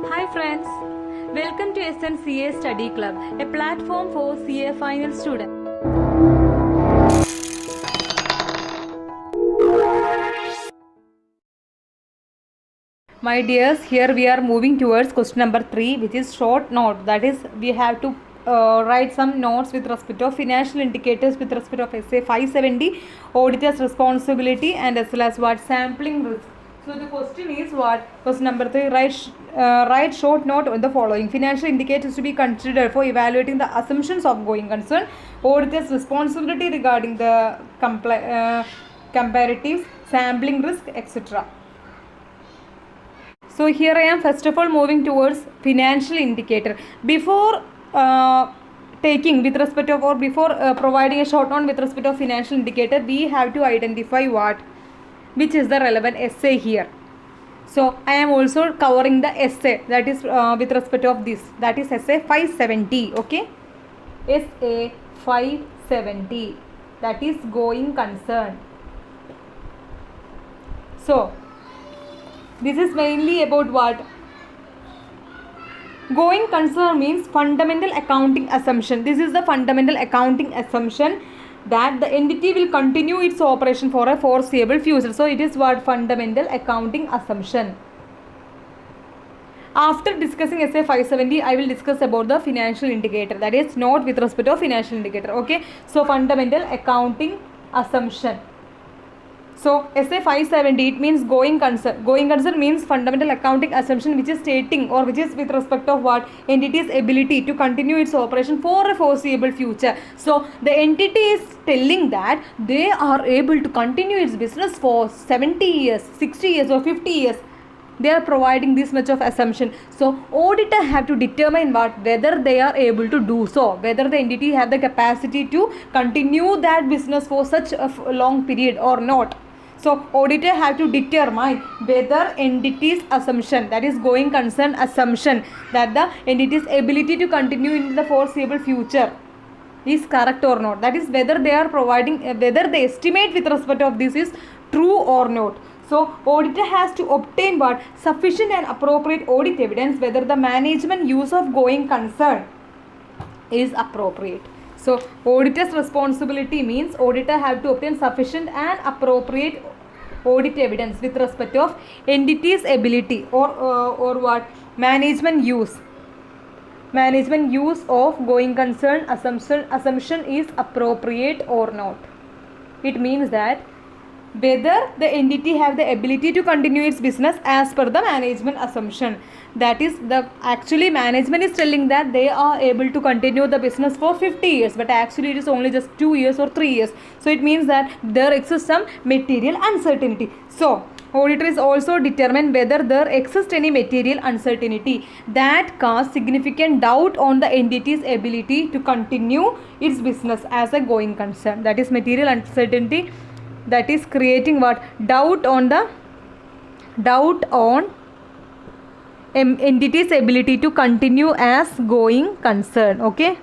Hi friends, welcome to SNCA Study Club, a platform for CA final students. My dears, here we are moving towards question number 3, which is short note. That is, we have to write some notes with respect of financial indicators with respect of essay 570, auditor's responsibility, and as well as what sampling risk. So the question is what? Question number 3, write short note on the following. Financial indicators to be considered for evaluating the assumptions of going concern, auditor's responsibility regarding the comparatives, sampling risk, etc. So here I am first of all moving towards financial indicator. Before taking with respect of or before providing a short note with respect of financial indicator, we have to identify which is the relevant essay here. So I am also covering the essay that is with respect of this, that is essay 570. Okay, essay 570, that is going concern. So this is mainly about what? Going concern means fundamental accounting assumption. This is the fundamental accounting assumption that the entity will continue its operation for a foreseeable future. So it is what? Fundamental accounting assumption. After discussing essay 570, I will discuss about the financial indicator, that is note with respect to financial indicator. Okay, so fundamental accounting assumption. So essay 570, it means going concern. Going concern means fundamental accounting assumption which is stating or which is with respect of what? Entity's ability to continue its operation for a foreseeable future. So the entity is telling that they are able to continue its business for 70 years, 60 years or 50 years. They are providing this much of assumption. So auditor have to determine whether they are able to do so, whether the entity have the capacity to continue that business for such a long period or not. So auditor have to determine whether entity's assumption, that is going concern assumption, that the entity's ability to continue in the foreseeable future is correct or not. That is whether they are providing, whether the estimate with respect of this is true or not. So auditor has to obtain what? Sufficient and appropriate audit evidence whether the management use of going concern is appropriate. So auditor's responsibility means auditor have to obtain sufficient and appropriate audit evidence with respect of entity's ability or what? Management use of going concern assumption is appropriate or not. It means that whether the entity have the ability to continue its business as per the management assumption. That is, the actually management is telling that they are able to continue the business for 50 years, but actually it is only just 2 years or 3 years. So it means that there exists some material uncertainty. So auditor is also determine whether there exists any material uncertainty that cause significant doubt on the entity's ability to continue its business as a going concern. That is material uncertainty, that is creating what? Doubt on entity's ability to continue as going concern. Okay,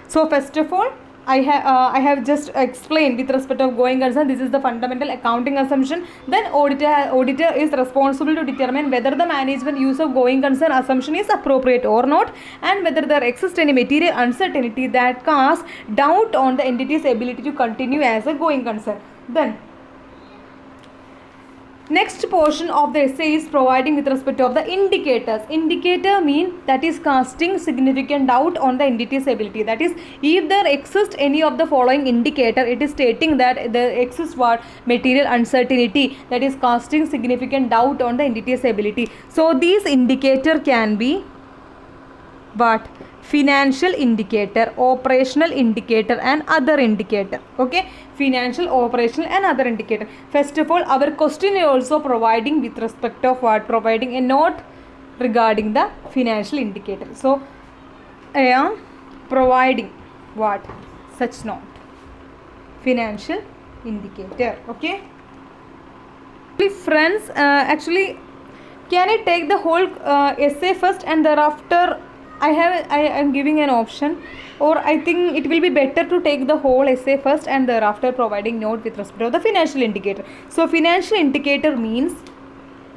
so first of all I have just explained with respect of going concern, this is the fundamental accounting assumption. Then auditor is responsible to determine whether the management use of going concern assumption is appropriate or not, and whether there exists any material uncertainty that cause doubt on the entity's ability to continue as a going concern. Then next portion of the essay is providing with respect of the indicators. Indicator mean that is casting significant doubt on the entity's ability. That is, if there exists any of the following indicator, it is stating that there exists what? Material uncertainty that is casting significant doubt on the entity's ability. So these indicator can be what? Financial indicator, operational indicator, and other indicator. Okay, financial, operational, and other indicator. First of all, our question is also providing with respect of what? Providing a note regarding the financial indicator. So I am providing what? Such note, financial indicator. Okay, friends, actually can I take the whole essay first and thereafter I am giving an option, or I think it will be better to take the whole essay first and thereafter providing note with respect to the financial indicator. So financial indicator means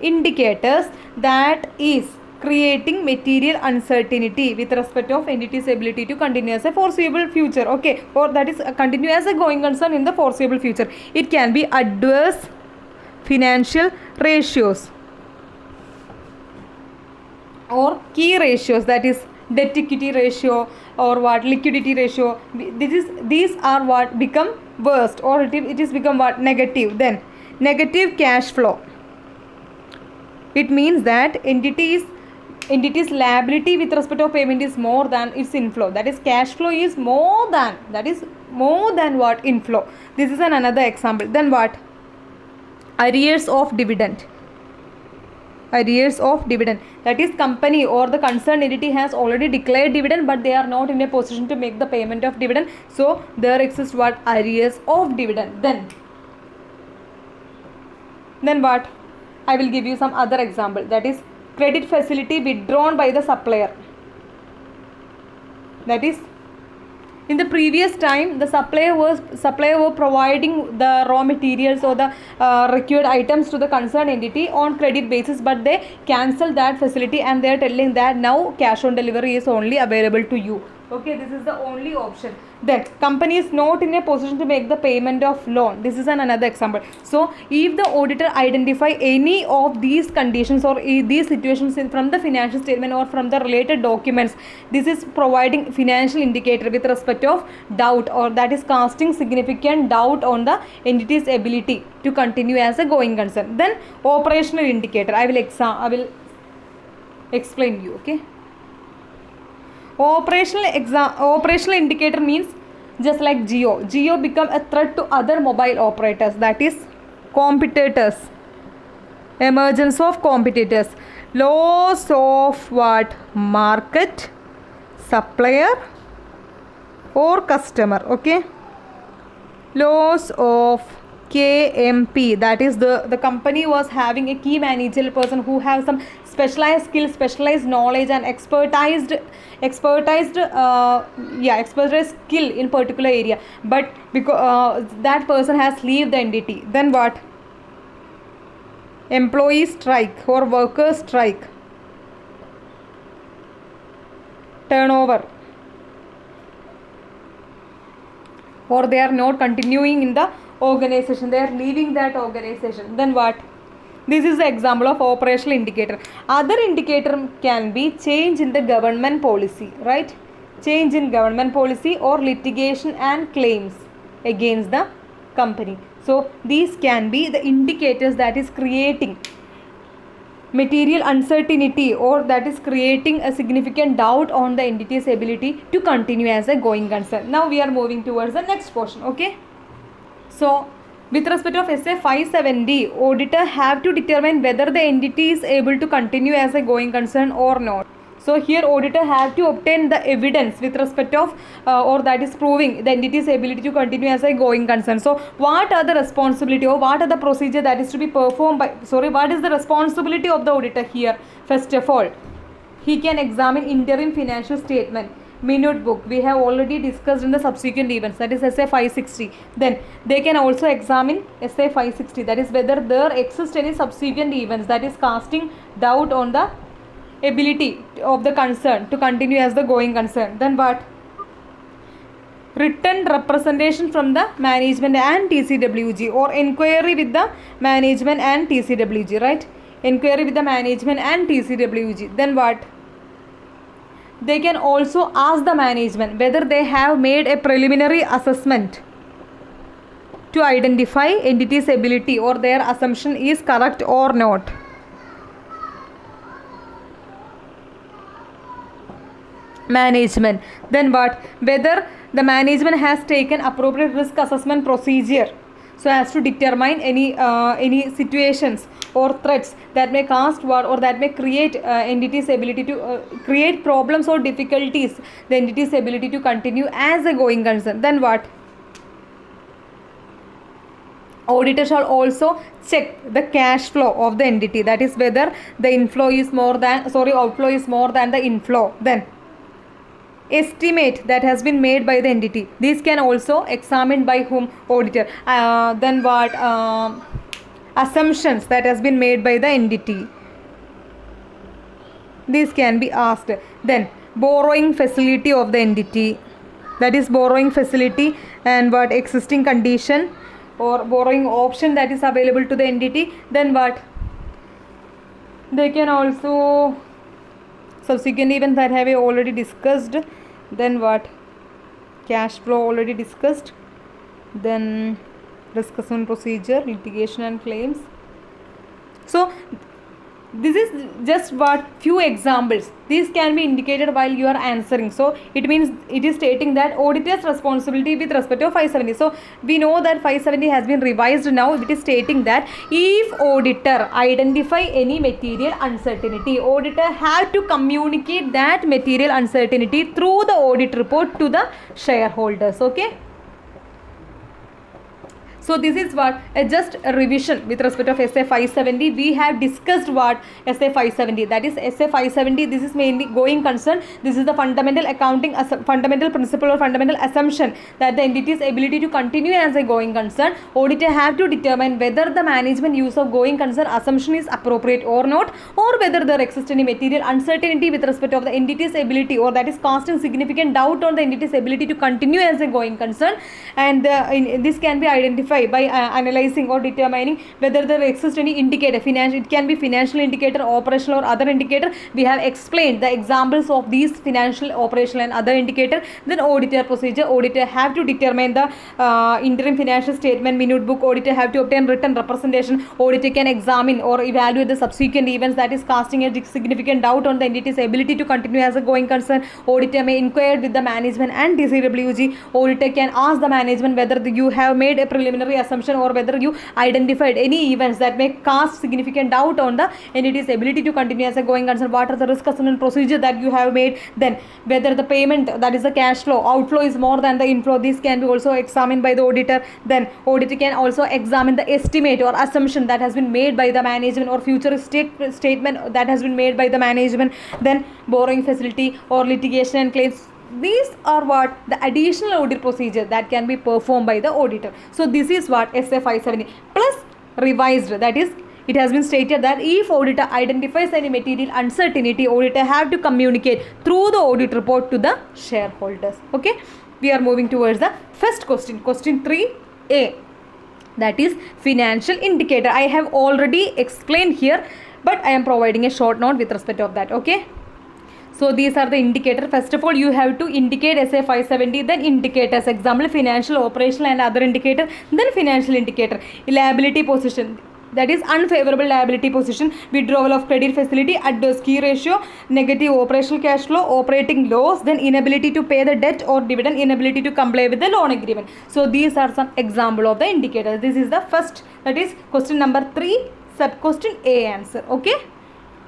indicators that is creating material uncertainty with respect of entity's ability to continue as a foreseeable future. Okay, or that is continue as a going concern in the foreseeable future. It can be adverse financial ratios or key ratios, that is debt equity ratio or what liquidity ratio. These are what become worst, or it is become what negative. Then negative cash flow. It means that entity's liability with respect of payment is more than its inflow. That is cash flow is more than what inflow. This is another example. Then what? Arrears of dividend. Arrears of dividend, that is company or the concerned entity has already declared dividend but they are not in a position to make the payment of dividend, so there exists what? Arrears of dividend. Then what? I will give you some other example, that is credit facility withdrawn by the supplier. That is, in the previous time the supplier were providing the raw materials or the required items to the concerned entity on credit basis, but they cancelled that facility and they are telling that now cash on delivery is only available to you. Okay, this is the only option. Then company is not in a position to make the payment of loan. This is another example. So if the auditor identify any of these conditions or these situations from the financial statement or from the related documents, this is providing financial indicator with respect of doubt, or that is casting significant doubt on the entity's ability to continue as a going concern. Then operational indicator, I will explain you. Okay, operational indicator means just like Geo become a threat to other mobile operators, that is competitors, emergence of competitors, loss of what? Market, supplier or customer. Okay, loss of KMP, that is the company was having a key managerial person who have some specialized skills, specialized knowledge and expertized skill in particular area, but because that person has leave the entity. Then what? Employee strike or worker strike, turnover, or they are not continuing in the organization, they are leaving that organization. Then what? This is the example of operational indicator. Other indicator can be change in the government policy, right? Change in government policy or litigation and claims against the company. So these can be the indicators that is creating material uncertainty, or that is creating a significant doubt on the entity's ability to continue as a going concern. Now we are moving towards the next portion. Okay, so with respect of SA 570, auditor have to determine whether the entity is able to continue as a going concern or not. So here auditor have to obtain the evidence with respect of or that is proving the entity's ability to continue as a going concern. So what are the responsibility or what are the procedure that is to be performed by, what is the responsibility of the auditor here? First of all, he can examine interim financial statement, minute book, we have already discussed in the subsequent events, that is SA 560. Then they can also examine SA 560, that is whether there exist any subsequent events that is casting doubt on the ability of the concern to continue as the going concern. Then what? Written representation from the management and TCWG, or inquiry with the management and TCWG, right? Inquiry with the management and TCWG. Then what? They can also ask the management whether they have made a preliminary assessment to identify entity's ability or their assumption is correct or not. Management. Then what? Whether the management has taken appropriate risk assessment procedure so as to determine any situations or threats that may cast what, or that may create entity's ability to create problems or difficulties the entity's ability to continue as a going concern. Then what? Auditor shall also check the cash flow of the entity, that is whether the outflow is more than the inflow. Then estimate that has been made by the entity, these can also examined by whom? Auditor. Then what? Assumptions that has been made by the entity. This can be asked. Then borrowing facility of the entity, that is borrowing facility and what existing condition or borrowing option that is available to the entity. Then what they can also subsequent events that have already discussed. Then what cash flow already discussed. Then discussion procedure, litigation and claims. So this is just what few examples. These can be indicated while you are answering. So it means it is stating that auditor's responsibility with respect to 570. So we know that 570 has been revised now. It is stating that if auditor identify any material uncertainty, auditor have to communicate that material uncertainty through the audit report to the shareholders. Okay. So this is what just a revision with respect of SA 570. We have discussed what SA 570, that is SA 570. This is mainly going concern. This is the fundamental accounting, fundamental principle or fundamental assumption that the entity's ability to continue as a going concern. Auditor have to determine whether the management use of going concern assumption is appropriate or not, or whether there exists any material uncertainty with respect of the entity's ability, or that is casting significant doubt on the entity's ability to continue as a going concern. And this can be identified by analyzing or determining whether there exists any indicator, it can be financial indicator, operational or other indicator. We have explained the examples of these financial, operational and other indicator. Then auditor procedure, auditor have to determine the interim financial statement, minute book. Auditor have to obtain written representation. Auditor can examine or evaluate the subsequent events that is casting a significant doubt on the entity's ability to continue as a going concern. Auditor may inquire with the management and DCWG. Auditor can ask the management whether you have made a preliminary assumption or whether you identified any events that may cast significant doubt on the entity's ability to continue as a going concern. What are the risk assessment procedure that you have made? Then whether the payment, that is the cash flow, outflow is more than the inflow. This can be also examined by the auditor. Then auditor can also examine the estimate or assumption that has been made by the management, or future statement that has been made by the management. Then borrowing facility or litigation and claims. These are what the additional audit procedure that can be performed by the auditor. So this is what SA 570 plus revised, that is it has been stated that if auditor identifies any material uncertainty, auditor have to communicate through the audit report to the shareholders. Okay, we are moving towards the first question, question 3a, that is financial indicator. I have already explained here, but I am providing a short note with respect of that. Okay. So these are the indicators. First of all, you have to indicate SA 570, then indicators, example financial, operational and other indicator, then financial indicator. Liability position, that is unfavorable liability position, withdrawal of credit facility, adverse key ratio, negative operational cash flow, operating loss, then inability to pay the debt or dividend, inability to comply with the loan agreement. So these are some example of the indicators. This is the first, that is question number 3, sub question A answer. Okay.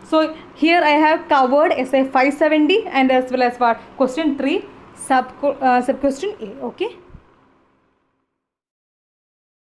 So here I have covered SA 570 and as well as what question 3 sub question A. Okay.